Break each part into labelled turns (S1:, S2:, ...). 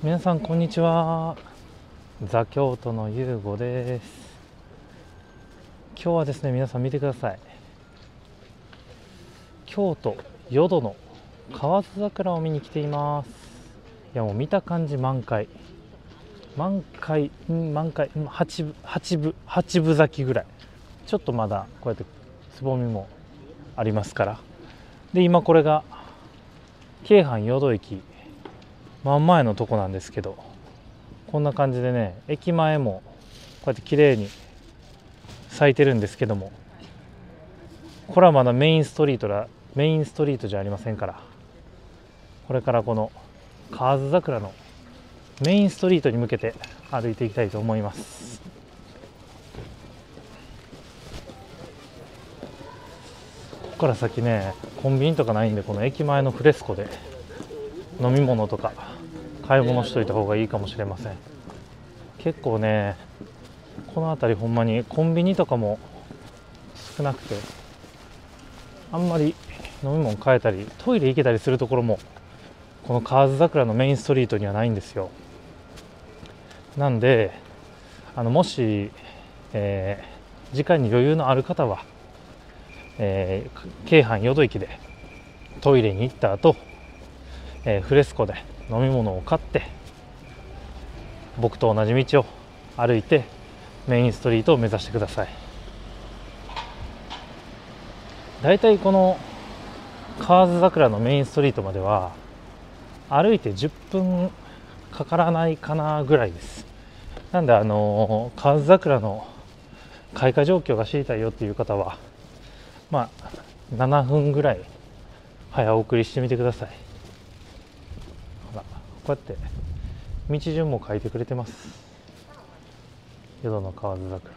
S1: 皆さんこんにちは。ザ京都のゆうごです。今日はですね、皆さん見てください。京都淀の河津桜を見に来ています。いやもう見た感じ満開八分咲きぐらい。ちょっとまだこうやってつぼみもありますから。で今これが京阪淀駅真ん前のとこなんですけど、こんな感じでね、駅前もこうやって綺麗に咲いてるんですけども、これはまだメインストリートじゃありませんから、これからこの河津桜のメインストリートに向けて歩いていきたいと思います。ここから先ね、コンビニとかないんで、この駅前のフレスコで飲み物とか買い物しといた方がいいかもしれません。結構ね、この辺りほんまにコンビニとかも少なくて、あんまり飲み物買えたりトイレ行けたりするところもこの河津桜のメインストリートにはないんですよ。なんでもし、時間に余裕のある方は、京阪淀駅でトイレに行った後、フレスコで飲み物を買って僕と同じ道を歩いてメインストリートを目指してください。だいたいこの河津桜のメインストリートまでは歩いて10分かからないかなぐらいです。なんで河津桜の開花状況が知りたいよっていう方はまあ7分ぐらい早送りしてみてください。ほら、こうやって道順も書いてくれてます。淀の河津桜。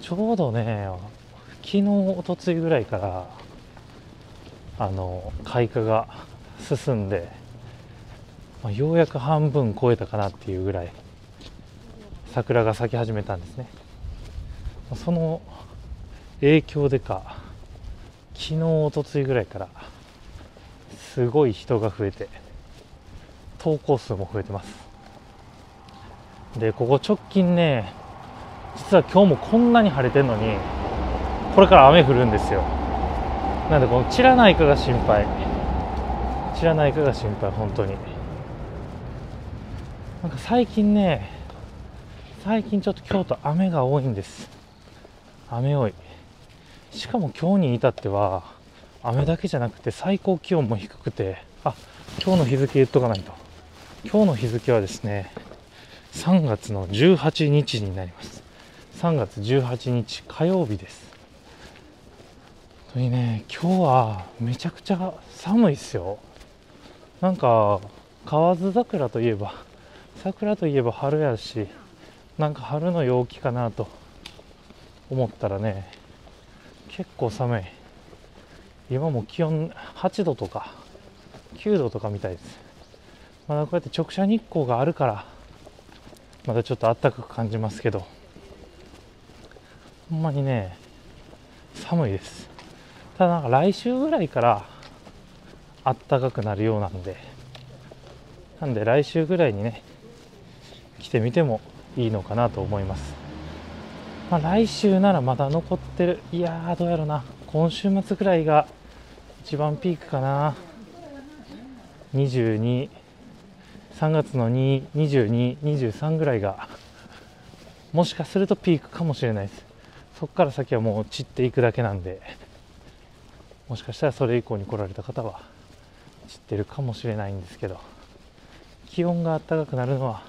S1: ちょうどね、昨日一昨日ぐらいから開花が進んで、ようやく半分超えたかなっていうぐらい桜が咲き始めたんですね。その影響でか、昨日一昨日ぐらいからすごい人が増えて、投稿数も増えてます。でここ直近ね、実は今日もこんなに晴れてるのにこれから雨降るんですよ。なんでこの散らないかが心配本当に。なんか最近ちょっと京都雨が多いんです。雨多い。しかも今日に至っては雨だけじゃなくて最高気温も低くて、今日の日付言っとかないと。今日の日付はですね、3月の18日になります。3月18日火曜日です。本当にね、今日はめちゃくちゃ寒いですよ。なんか河津桜といえば春やし、なんか春の陽気かなと思ったらね、結構寒い。今も気温8度とか9度とかみたいです。まだこうやって直射日光があるからまだちょっと暖かく感じますけど、ほんまにね寒いです。ただなんか来週ぐらいから暖かくなるようなんで来週ぐらいにね来てみてもいいのかなと思います。来週ならまだ残ってる。いやーどうやろな、今週末ぐらいが一番ピークかな。22、3月の2、22、23ぐらいがもしかするとピークかもしれないです。そこから先はもう散っていくだけなんで、もしかしたらそれ以降に来られた方は散ってるかもしれないんですけど、気温が暖かくなるのは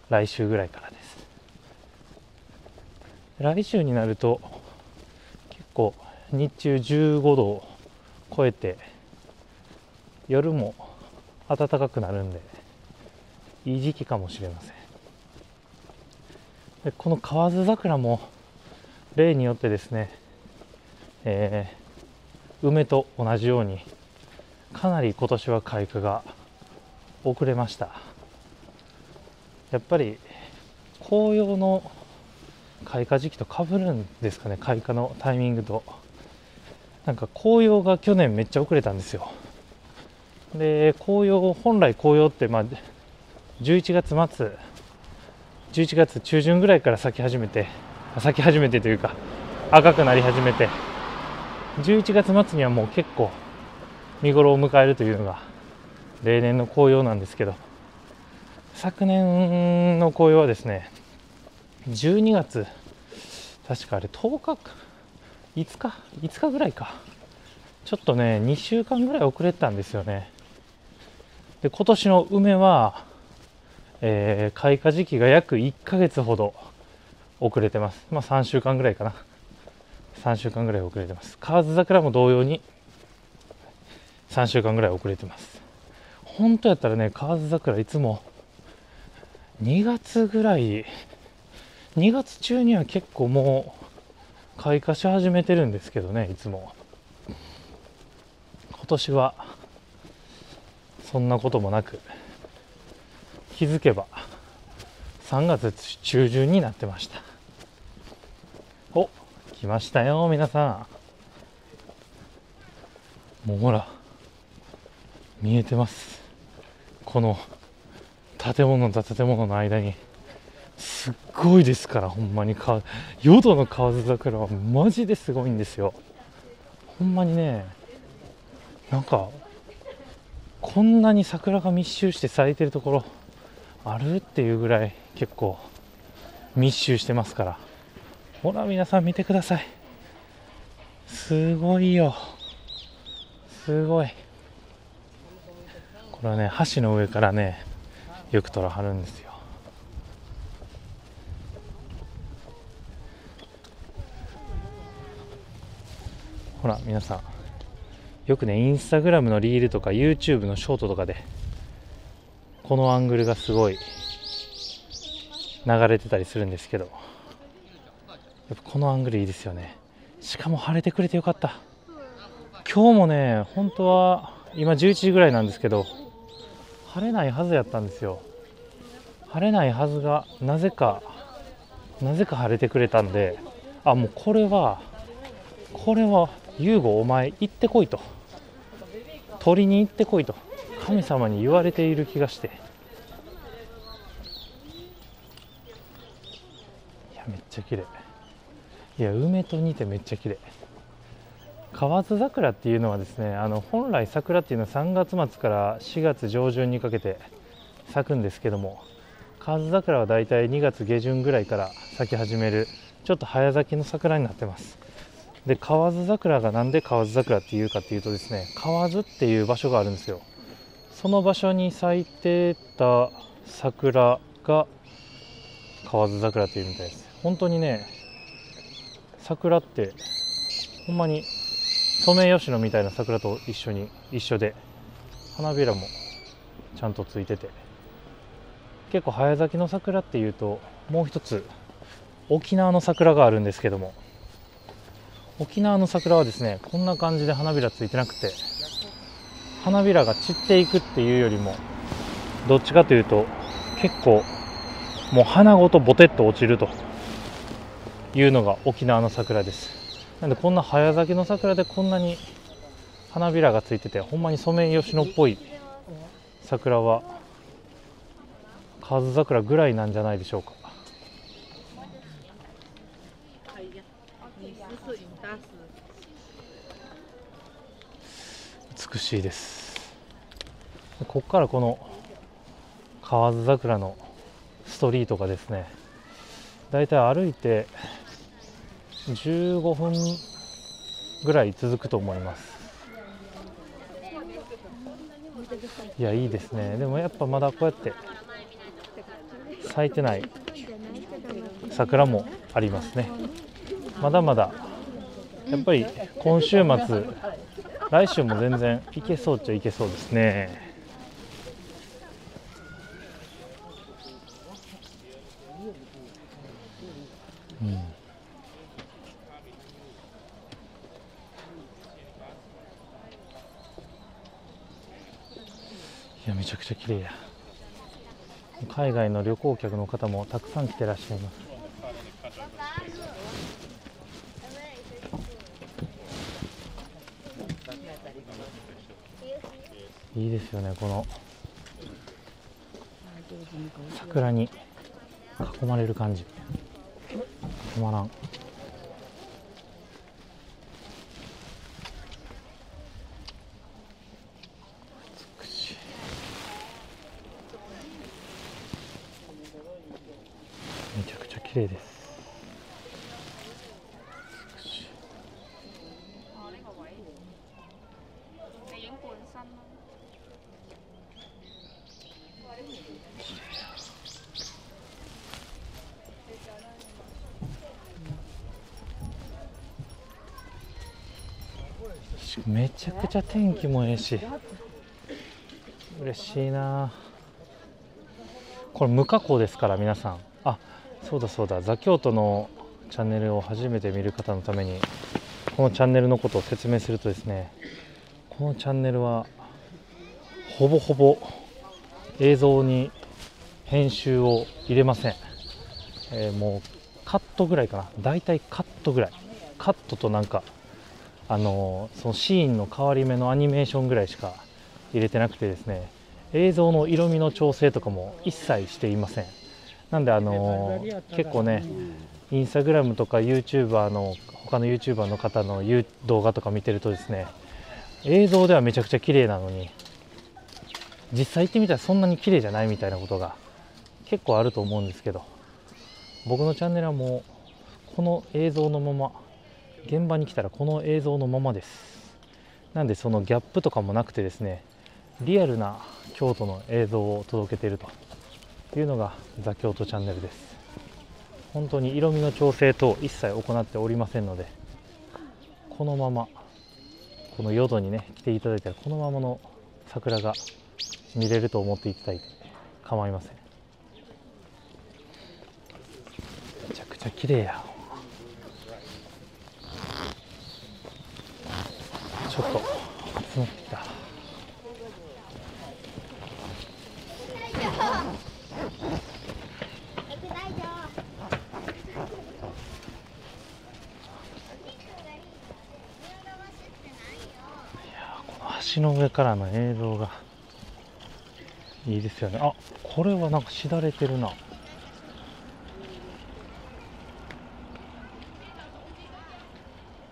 S1: 来週ぐらいからです。来週になると結構日中15度を超えて夜も暖かくなるんでいい時期かもしれません。でこの河津桜も例によってですね、梅と同じようにかなり今年は開花が遅れました。やっぱり紅葉の開花時期と被るんですかね、開花のタイミングと。なんか紅葉が去年めっちゃ遅れたんですよ。で本来紅葉って11月末11月中旬ぐらいから咲き始めてというか赤くなり始めて、11月末にはもう結構見頃を迎えるというのが例年の紅葉なんですけど、昨年の紅葉はですね、12月確かあれ10日5日ぐらいか、ちょっとね2週間ぐらい遅れてたんですよね。で今年の梅は、開花時期が約1ヶ月ほど遅れてます。3週間ぐらいかな、3週間ぐらい遅れてます。河津桜も同様に3週間ぐらい遅れてます。本当やったらね、河津桜いつも2月ぐらい、2月中には結構もう開花し始めてるんですけどね、いつも。今年はそんなこともなく、気づけば3月中旬になってました。お、来ましたよ皆さん。もうほら見えてます。この建物と建物の間にすっごいですから、ほんまに淀の河津桜はマジですごいんですよ。ほんまにね、なんかこんなに桜が密集して咲いてるところあるっていうぐらい結構密集してますから、ほら皆さん見てください。すごいよ、すごい。これはね、橋の上からねよく撮らはるんですよ。ほら皆さん、よくねインスタグラムのリールとか YouTube のショートとかでこのアングルがすごい流れてたりするんですけど、やっぱこのアングルいいですよね。しかも晴れてくれてよかった。今日もね、本当は今11時ぐらいなんですけど、晴れないはずやったんですよ。晴れないはずがなぜか晴れてくれたんで、もうこれはユーゴお前行ってこいと、取りに行ってこいと神様に言われている気がして、いやめっちゃ綺麗。いや梅と似てめっちゃ綺麗。河津桜っていうのはですね、本来桜っていうのは3月末から4月上旬にかけて咲くんですけども、河津桜はだいたい2月下旬ぐらいから咲き始めるちょっと早咲きの桜になってます。で河津桜がなんで河津桜っていうかっていうとですね、河津っていう場所があるんですよ。その場所に咲いてた桜が河津桜っていうみたいです。本当にね、桜ってほんまにソメイヨシノみたいな桜と一緒で、花びらもちゃんとついてて、結構早咲きの桜っていうともう一つ沖縄の桜があるんですけども、沖縄の桜はですねこんな感じで花びらついてなくて、花びらが散っていくっていうよりもどっちかというと結構もう花ごとボテッと落ちるというのが沖縄の桜です。なんでこんな早咲きの桜でこんなに花びらがついてて、ほんまにソメイヨシノっぽい桜は河津桜ぐらいなんじゃないでしょうか。美しいです。ここからこの河津桜のストリートがですね、だいたい歩いて15分ぐらい続くと思います。いやいいですね。でもやっぱまだこうやって咲いてない桜もありますね。まだまだやっぱり今週末来週も全然いけそうっちゃいけそうですね。いやめちゃくちゃ綺麗や。海外の旅行客の方もたくさん来てらっしゃいます。いいですよね、この桜に囲まれる感じ、たまらん。美しい。めちゃくちゃ綺麗です。美しい。めちゃくちゃ天気もええし、嬉しいな。これ無加工ですから皆さん。あ、そうだそうだ、ザ・京都のチャンネルを初めて見る方のためにこのチャンネルのことを説明するとですね、このチャンネルはほぼほぼ映像に編集を入れません。もうカットぐらいかな、だいたいカットぐらい、カットとなんかそのシーンの変わり目のアニメーションぐらいしか入れてなくてですね、映像の色味の調整とかも一切していません。なんで結構ね、インスタグラムとか YouTuber の他の YouTuber の方の動画とか見てるとですね、映像ではめちゃくちゃ綺麗なのに実際行ってみたらそんなに綺麗じゃないみたいなことが結構あると思うんですけど、僕のチャンネルはもうこの映像のまま、現場に来たらこの映像のままです。なんでそのギャップとかもなくてですね、リアルな京都の映像を届けているというのがザ・京都チャンネルです。本当に色味の調整等一切行っておりませんので、このままこの淀にね来ていただいたらこのままの桜が見れると思っていただいて構いません。めちゃくちゃ綺麗や。ちょっと集まってきた。橋の上からの映像がいいですよね。あ、これはなんかしだれてるな。こ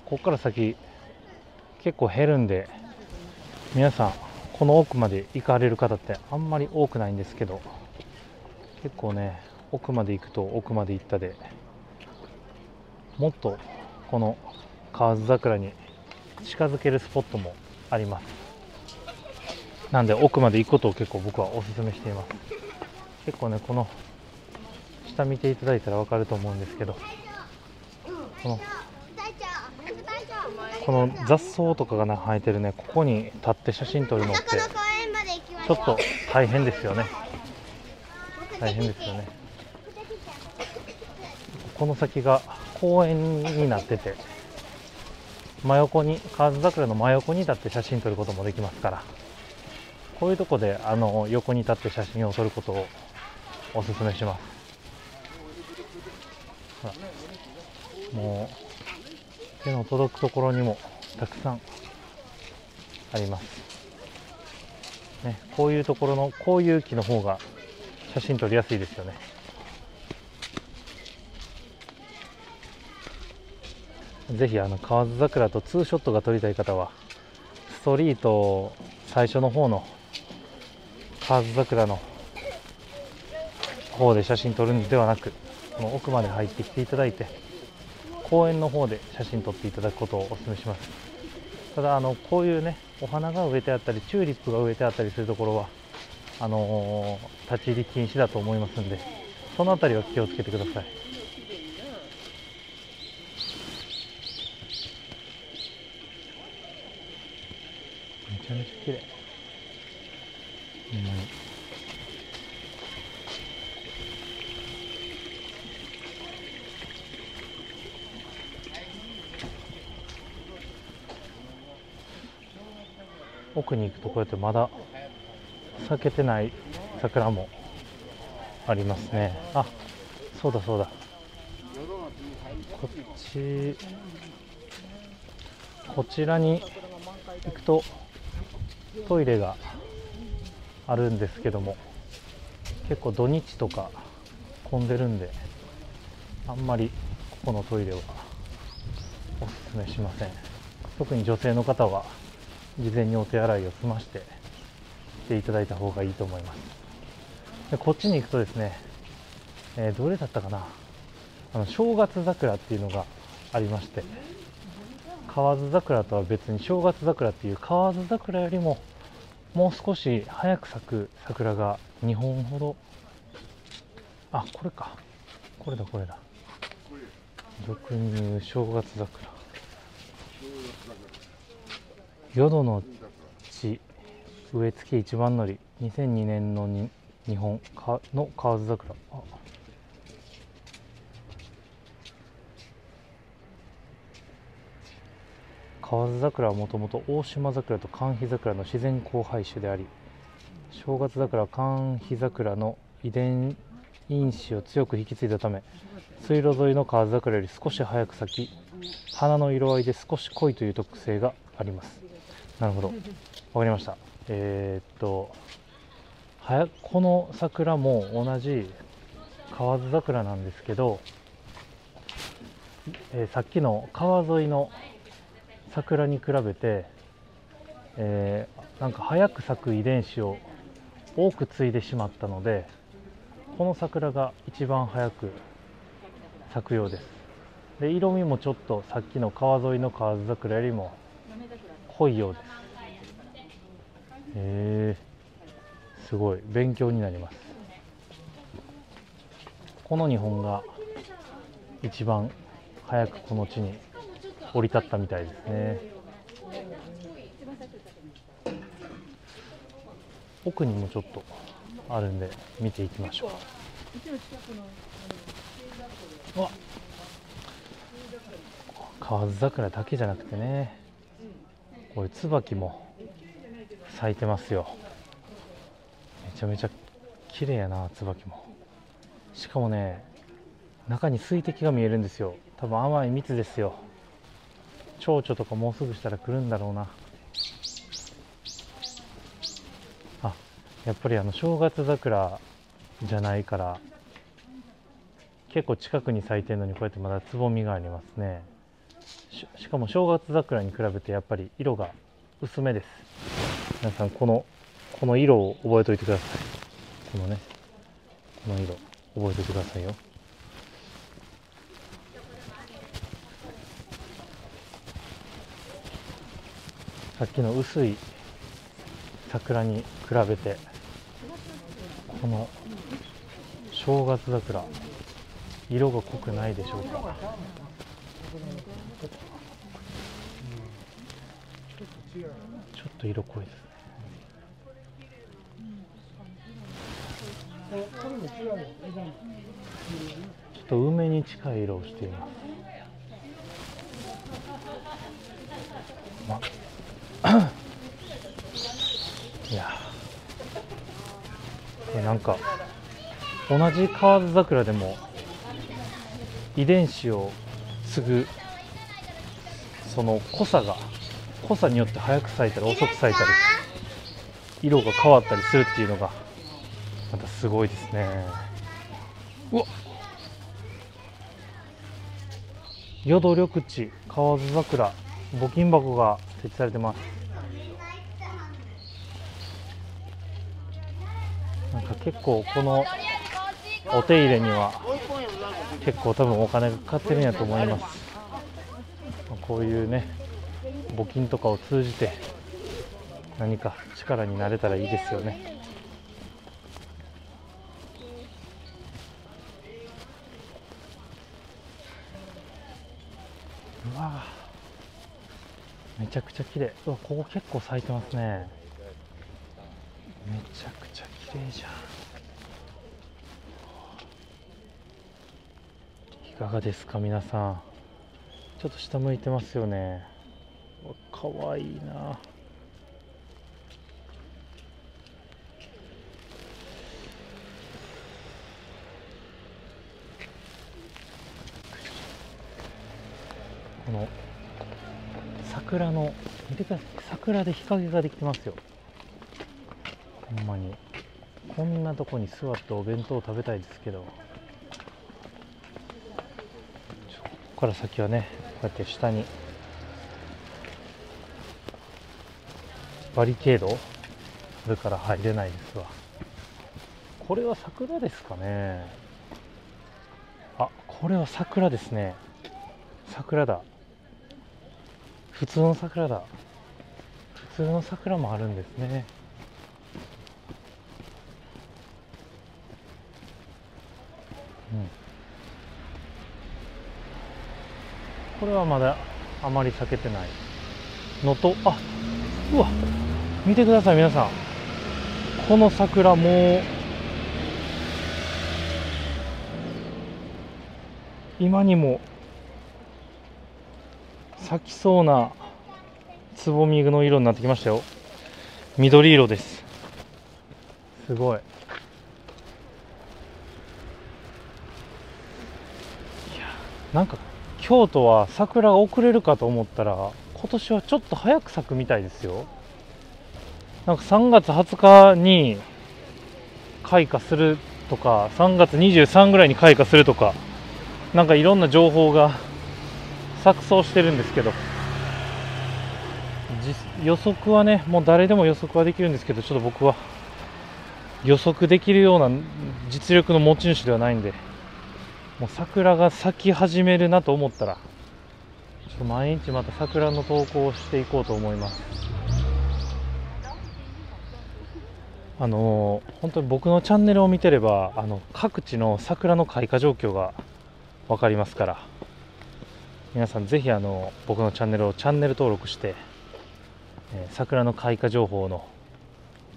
S1: こから先結構減るんで、皆さんこの奥まで行かれる方ってあんまり多くないんですけど、結構ね奥まで行くと奥まで行ったでもっとこの河津桜に近づけるスポットもあります。なんで奥まで行くことを結構僕はお勧めしています。結構ね、この下見ていただいたら分かると思うんですけど、この雑草とかが、ね、生えてるね、ここに立って写真撮るのってちょっと大変ですよね。大変ですよね。この先が公園になってて、真横に河津桜の真横に立って写真撮ることもできますから、こういうとこで横に立って写真を撮ることをおすすめします。もう手の届くところにもたくさんあります、ね。こういうところのこういう木の方が写真撮りやすいですよね。ぜひ河津桜とツーショットが撮りたい方はストリート最初の方の河津桜の方で写真撮るんではなく、この奥まで入ってきていただいて公園の方で写真撮っていただくことをお勧めします。ただこういうねお花が植えてあったりチューリップが植えてあったりするところは立ち入り禁止だと思いますので、そのあたりは気をつけてください。めちゃめちゃ綺麗。奥に行くとこうやってまだ咲けてない桜もありますね。あ、そうだそうだ、こちらに行くとトイレがあるんですけども、結構土日とか混んでるんで、あんまりここのトイレはおすすめしません。特に女性の方は事前にお手洗いを済ましてしていただいた方がいいと思います。でこっちに行くとですね、どれだったかな、正月桜っていうのがありまして、河津桜とは別に正月桜っていう河津桜よりももう少し早く咲く桜が2本ほど、あ、これか、これだこれだ、俗に言う正月桜、淀の地植え付け一番乗り2002年の日本の河津桜、河津桜はもともと大島桜と寒肥桜の自然交配種であり、正月桜は寒肥桜の遺伝因子を強く引き継いだため、水路沿いの河津桜より少し早く咲き、花の色合いで少し濃いという特性があります。なるほど、わかりました。この桜も同じ河津桜なんですけど、さっきの川沿いの桜に比べて、なんか早く咲く遺伝子を多く継いでしまったので、この桜が一番早く咲くようです。で、色味もちょっとさっきの川沿いの河津桜よりも濃いようです。すごい勉強になります。この2本が一番早くこの地に降り立ったみたいですね。奥にもちょっとあるんで見ていきましょう。わっ、河津桜だけじゃなくてね、こういう椿も咲いてますよ。めちゃめちゃ綺麗やな、椿も。しかもね、中に水滴が見えるんですよ。多分甘い蜜ですよ。蝶々とかもうすぐしたら来るんだろうな。あ、やっぱり正月桜じゃないから結構近くに咲いてるのに、こうやってまだつぼみがありますね。しかも正月桜に比べてやっぱり色が薄めです。皆さんこの色を覚えておいてください。この色覚えておいてくださいよ。さっきの薄い桜に比べて、この正月桜色が濃くないでしょうか。ちょっと色濃いですね。ちょっと梅に近い色をしています。いや、これなんか同じ河津桜でも遺伝子を継ぐその濃さによって早く咲いたり遅く咲いたり色が変わったりするっていうのがまたすごいですね。うわっ、淀緑地河津桜募金箱が設置されてます。なんか結構このお手入れには結構多分お金がかかってるんやと思います。こういうね、募金とかを通じて何か力になれたらいいですよね。うわぁ、めちゃくちゃ綺麗。うわ、ここ結構咲いてますね。めちゃくちゃ綺麗じゃん。いかがですか皆さん。ちょっと下向いてますよね。かわいいな。この桜の見てください。桜で日陰ができてますよ。ほんまにこんなとこに座ってお弁当を食べたいですけど、ここから先はね、こうやって下にバリケードあるから入れないですわ。これは桜ですかね。あ、これは桜ですね。桜だ。普通の桜だ。普通の桜もあるんですね。うん、これはまだあまり避けてないのと、あ、うわ、見てください皆さん、この桜もう今にも咲きそうなつぼみの色になってきましたよ。緑色です。すごい。いや、なんか京都は桜が遅れるかと思ったら今年はちょっと早く咲くみたいですよ。なんか3月20日に開花するとか、3月23ぐらいに開花するとか、なんかいろんな情報が錯綜してるんですけど、予測はね、もう誰でも予測はできるんですけど、ちょっと僕は予測できるような実力の持ち主ではないんで、もう桜が咲き始めるなと思ったら、ちょっと毎日また桜の投稿をしていこうと思います。本当に僕のチャンネルを見てれば、各地の桜の開花状況が分かりますから、皆さんぜひ僕のチャンネルをチャンネル登録して、桜の開花情報の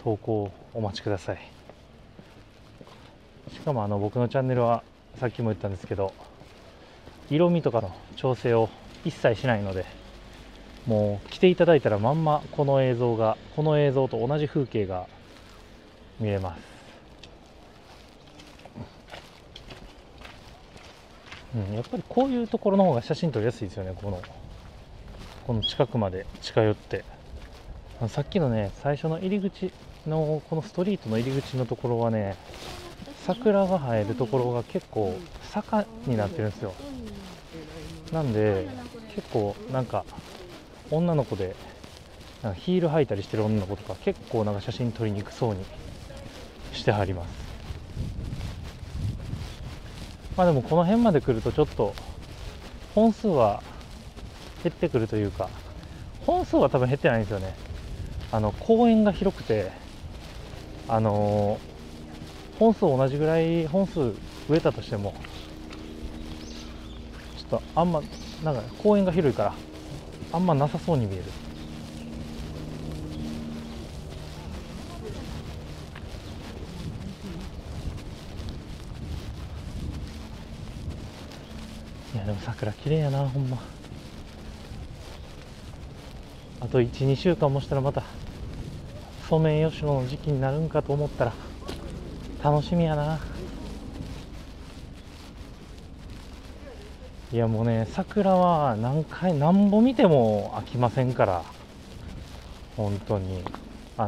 S1: 投稿をお待ちください。しかも僕のチャンネルはさっきも言ったんですけど、色味とかの調整を一切しないので、もう来ていただいたらまんまこの映像と同じ風景が見れます。やっぱりこういうところの方が写真撮りやすいですよね。この近くまで近寄って、さっきのね、最初の入り口のこのストリートの入り口のところはね、桜が生えるところが結構坂になってるんですよ。なんで結構なんか女の子でなんかヒール履いたりしてる女の子とか結構なんか写真撮りにくそうにしてはります。まあでもこの辺まで来るとちょっと本数は減ってくるというか、本数は多分減ってないんですよね。公園が広くて、本数同じぐらい本数植えたとしても、ちょっとあんまなんか公園が広いからあんまなさそうに見える。いやでも桜綺麗やな、ほんま。あと 1,2 週間もしたらまたソメイヨシノの時期になるんかと思ったら楽しみやな。いやもうね、桜は何本見ても飽きませんから、本当にこ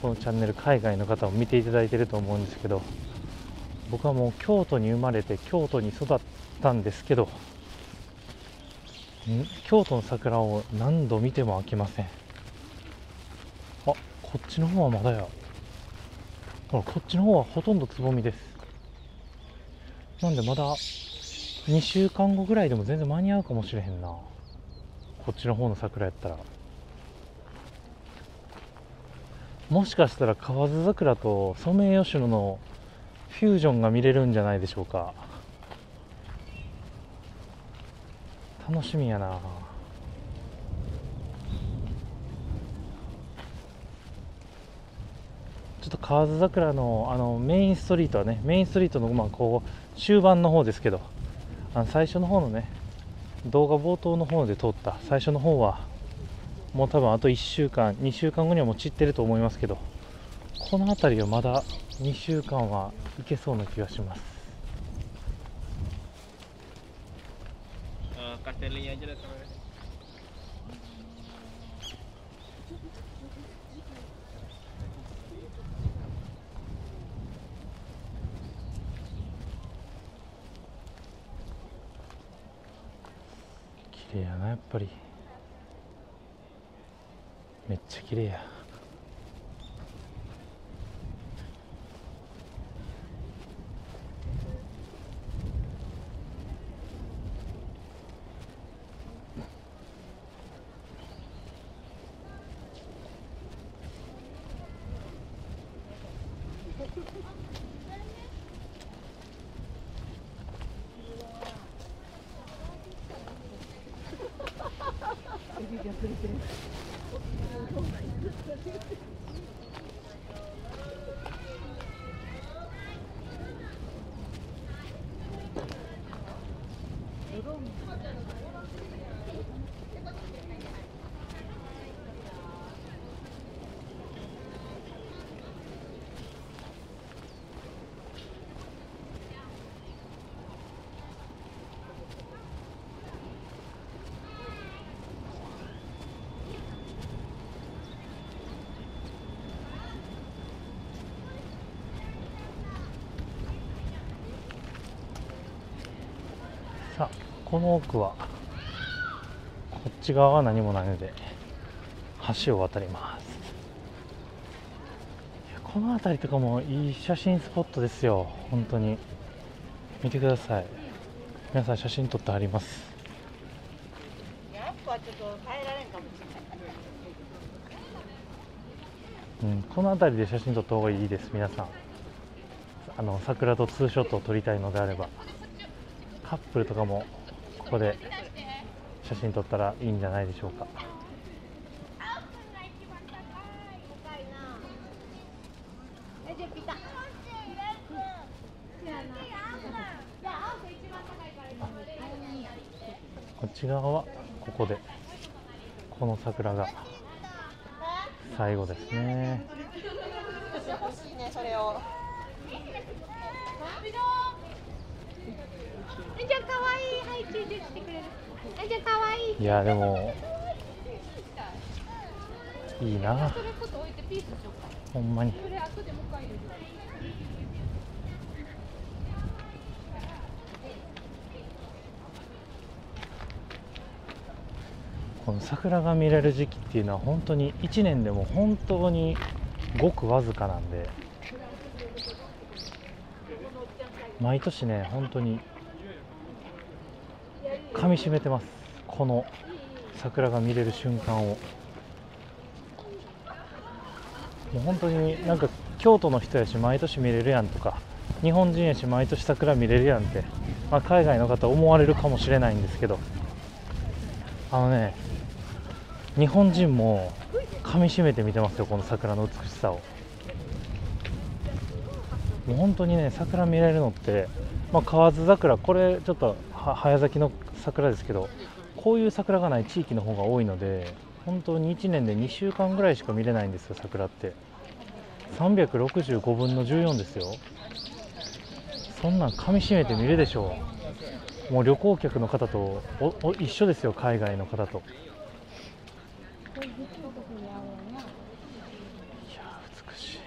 S1: のチャンネル海外の方も見ていただいてると思うんですけど、僕はもう京都に生まれて京都に育ったんですけど、京都の桜を何度見ても飽きません。あ、こっちの方はまだや。ほら、こっちの方はほとんどつぼみです。なんでまだ2週間後ぐらいでも全然間に合うかもしれへんな、こっちの方の桜やったら。もしかしたら河津桜とソメイヨシノのフュージョンが見れるんじゃないでしょうか。楽しみやな。ちょっと河津桜のメインストリートはね、メインストリートのこう終盤の方ですけど、最初の方のね、動画冒頭の方で通った最初の方はもう多分あと1週間2週間後にはもう散ってると思いますけど、この辺りはまだ2週間はいけそうな気がします。綺麗やな、やっぱりめっちゃ綺麗や。さあ、この奥はこっち側は何もないので橋を渡ります。いや、この辺りとかもいい写真スポットですよ。本当に見てください。皆さん写真撮ってあります。
S2: やっぱちょっと耐えられんかもしれない。
S1: この辺りで写真撮った方がいいです。皆さん桜とツーショットを撮りたいのであれば、カップルとかもここで写真撮ったらいいんじゃないでしょうか。こっち側はここでこの桜が最後ですね。
S2: 欲しいね、それを。
S3: じゃあ可愛い、はい、ついてきてくれる。じゃあ可愛い。
S1: いやでもいいな、
S3: それこそ置いてピースしようか。
S1: ほんまに。
S3: それ後でもう一回入れる。
S1: この桜が見れる時期っていうのは本当に1年でも本当にごくわずかなんで、毎年ね本当に噛みしめてます、この桜が見れる瞬間を。もう本当になんか京都の人やし毎年見れるやんとか、日本人やし毎年桜見れるやんって、海外の方思われるかもしれないんですけど、日本人も噛みしめて見てますよ、この桜の美しさを。もう本当にね、桜見れるのって、河津桜、これちょっと早咲きの桜ですけど、こういう桜がない地域の方が多いので、本当に1年で2週間ぐらいしか見れないんですよ、桜って。365分の14ですよ。そんなん噛みしめて見るでしょう。もう旅行客の方と一緒ですよ、海外の方と。いや美しい。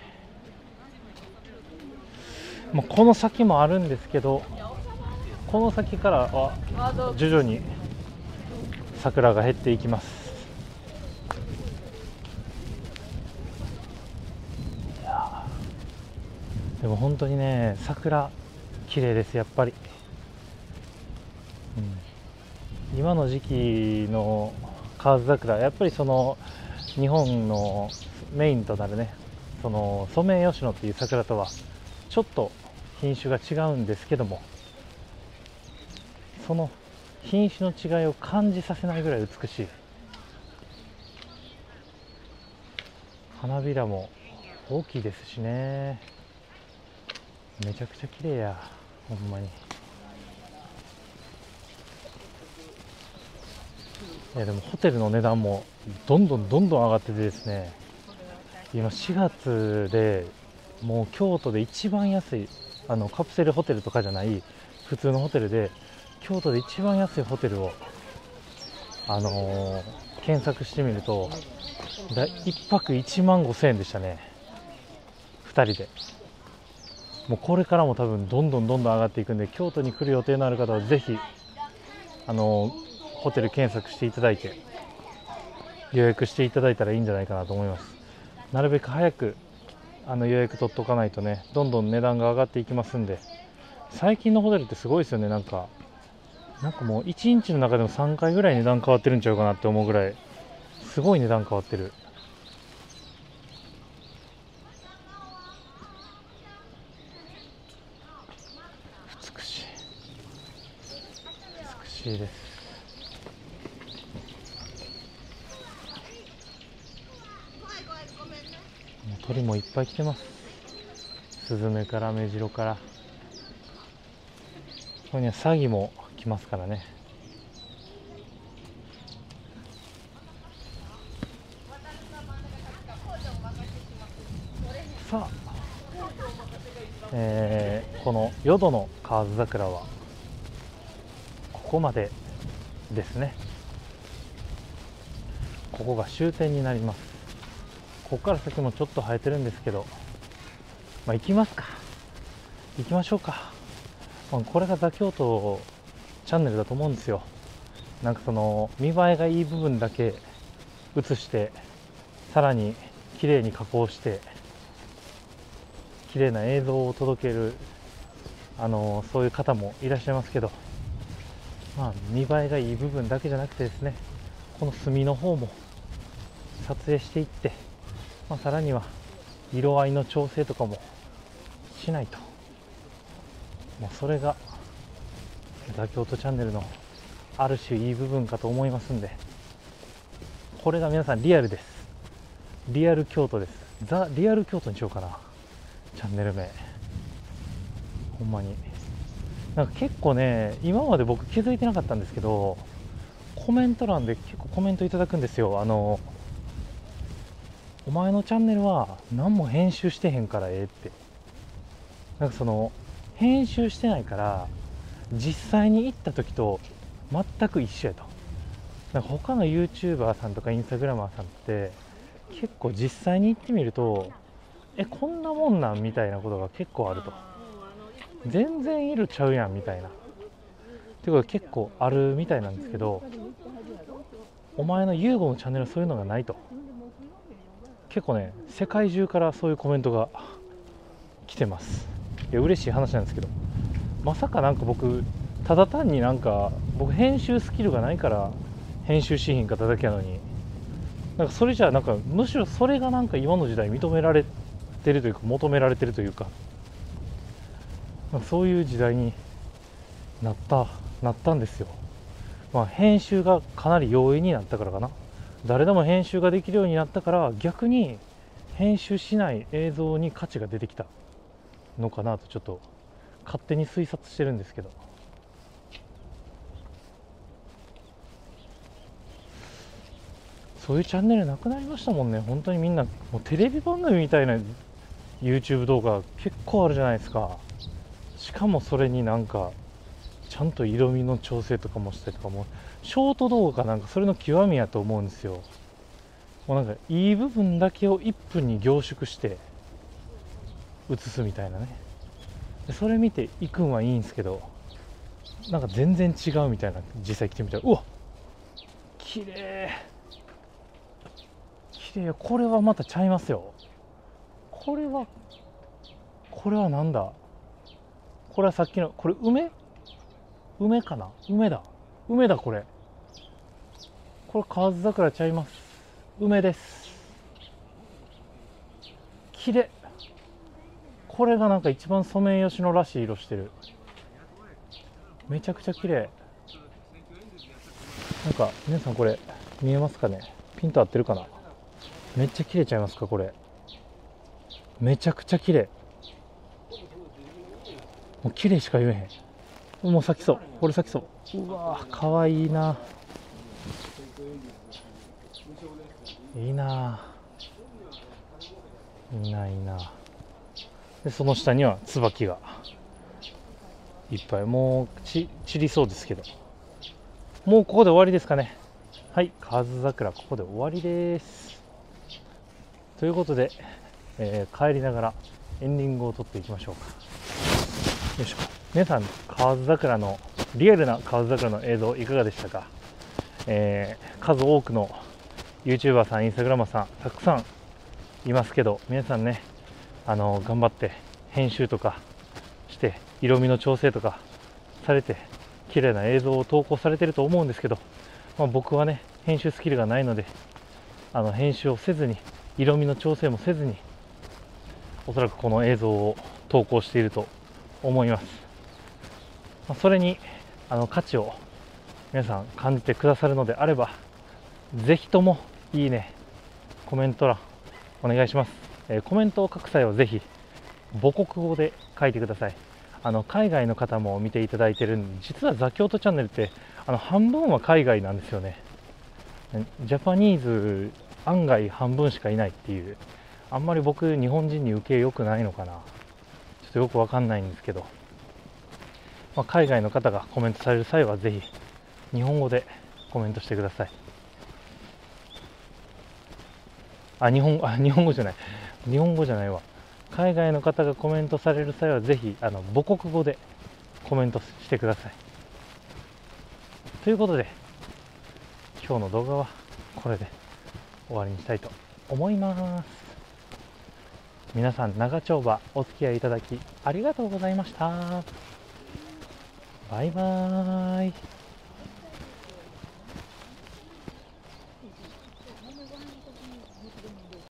S1: この先もあるんですけど、この先からは徐々に桜が減っていきます。いやでも本当にね、桜綺麗です、やっぱり。今の時期の河津桜、やっぱりその日本のメインとなるね、そのソメイヨシノっていう桜とはちょっと品種が違うんですけども、その品種の違いを感じさせないぐらい美しい。花びらも大きいですしね、めちゃくちゃ綺麗や、ほんまに。いやでもホテルの値段もどんどん上がっててですね、今4月でもう京都で一番安い、カプセルホテルとかじゃない普通のホテルで、京都で一番安いホテルを、検索してみると1泊1万5,000円でしたね、2人で。もうこれからも多分どんどん上がっていくんで、京都に来る予定のある方はぜひホテル検索していただいて予約していただいたらいいんじゃないかなと思います。なるべく早く予約取っとかないとね、どんどん値段が上がっていきますんで。最近のホテルってすごいですよね。なんかもう1日の中でも3回ぐらい値段変わってるんちゃうかなって思うぐらいすごい値段変わってる。美しい美しいです。鳥もいっぱい来てます。スズメからメジロから、ここにはサギも来ますからね。さあ、この淀の河津桜はここまでですね。ここが終点になります。ここから先もちょっと生えてるんですけど、行きますか。行きましょうか。これがザ・京都チャンネルだと思うんですよ。なんかその見栄えがいい部分だけ映して、さらに綺麗に加工して綺麗な映像を届けるそういう方もいらっしゃいますけど、見栄えがいい部分だけじゃなくてですね、この隅の方も撮影していって、さらには色合いの調整とかもしないと、それがザ・京都チャンネルのある種いい部分かと思いますんで、これが皆さんリアルです。リアル京都です。ザ・リアル京都にしようかな、チャンネル名。ほんまになんか結構ね、今まで僕気づいてなかったんですけど、コメント欄で結構コメントいただくんですよ。お前のチャンネルは何も編集してへんからええって。なんかその編集してないから実際に行った時と全く一緒やと。なんか他の YouTuber さんとか Instagramer さんって結構実際に行ってみるとこんなもんなんみたいなことが結構あると。全然色ちゃうやんみたいなっていうことが結構あるみたいなんですけど、お前のユーゴのチャンネルはそういうのがないと。結構ね、世界中からそういうコメントが来てます。いや嬉しい話なんですけど、まさかなんか僕ただ単になんか僕編集スキルがないから編集しひんかっただけやのに、なんかそれじゃなんかむしろそれがなんか今の時代認められてるというか求められてるというか、そういう時代になったんですよ。編集がかなり容易になったからかな。誰でも編集ができるようになったから、逆に編集しない映像に価値が出てきたのかなとちょっと勝手に推察してるんですけど、そういうチャンネルなくなりましたもんね。本当にみんなもうテレビ番組みたいな YouTube 動画結構あるじゃないですか。しかもそれになんかちゃんと色味の調整とかもしたりとか、もショート動画なんかそれの極みやと思うんですよ。もうなんかいい部分だけを1分に凝縮して映すみたいなね。でそれ見ていくんはいいんですけど、なんか全然違うみたいな。実際来てみたら、うわ綺麗綺麗。これはまたちゃいますよ。これはなんだ。これはさっきの、これ梅かな。梅だこれ河津桜ちゃいます。梅です。綺麗。これがなんか一番ソメイヨシノらしい色してる。めちゃくちゃ綺麗。なんか皆さんこれ見えますかね。ピント合ってるかな。めっちゃ綺麗ちゃいますか。これめちゃくちゃ綺麗。もう綺麗しか言えへん。もう咲きそう。これ咲きそう。うわーかわいいな。いいないいな。でその下には椿がいっぱい。もう散りそうですけど、もうここで終わりですかね。はい、河津桜ここで終わりです。ということで、帰りながらエンディングを撮っていきましょうか。よいしょ。皆さん河津桜のリアルな河津桜の映像いかがでしたか。数多くの YouTuber さん、インスタグラマーさんたくさんいますけど、皆さんね頑張って編集とかして色味の調整とかされて綺麗な映像を投稿されてると思うんですけど、僕はね編集スキルがないので編集をせずに色味の調整もせずにおそらくこの映像を投稿していると思います。それに価値を皆さん感じてくださるのであれば、ぜひともいいね、コメント欄お願いします。コメントを書く際はぜひ母国語で書いてください。海外の方も見ていただいているんで、実はザ・京都チャンネルって半分は海外なんですよね。ジャパニーズ案外半分しかいないっていう、あんまり僕日本人に受け良くないのかな、ちょっとよくわかんないんですけど、海外の方がコメントされる際はぜひ日本語でコメントしてください。日本語じゃない、日本語じゃないわ。海外の方がコメントされる際はぜひ母国語でコメントしてください。ということで今日の動画はこれで終わりにしたいと思います。皆さん長丁場お付き合いいただきありがとうございました。バイバーイ。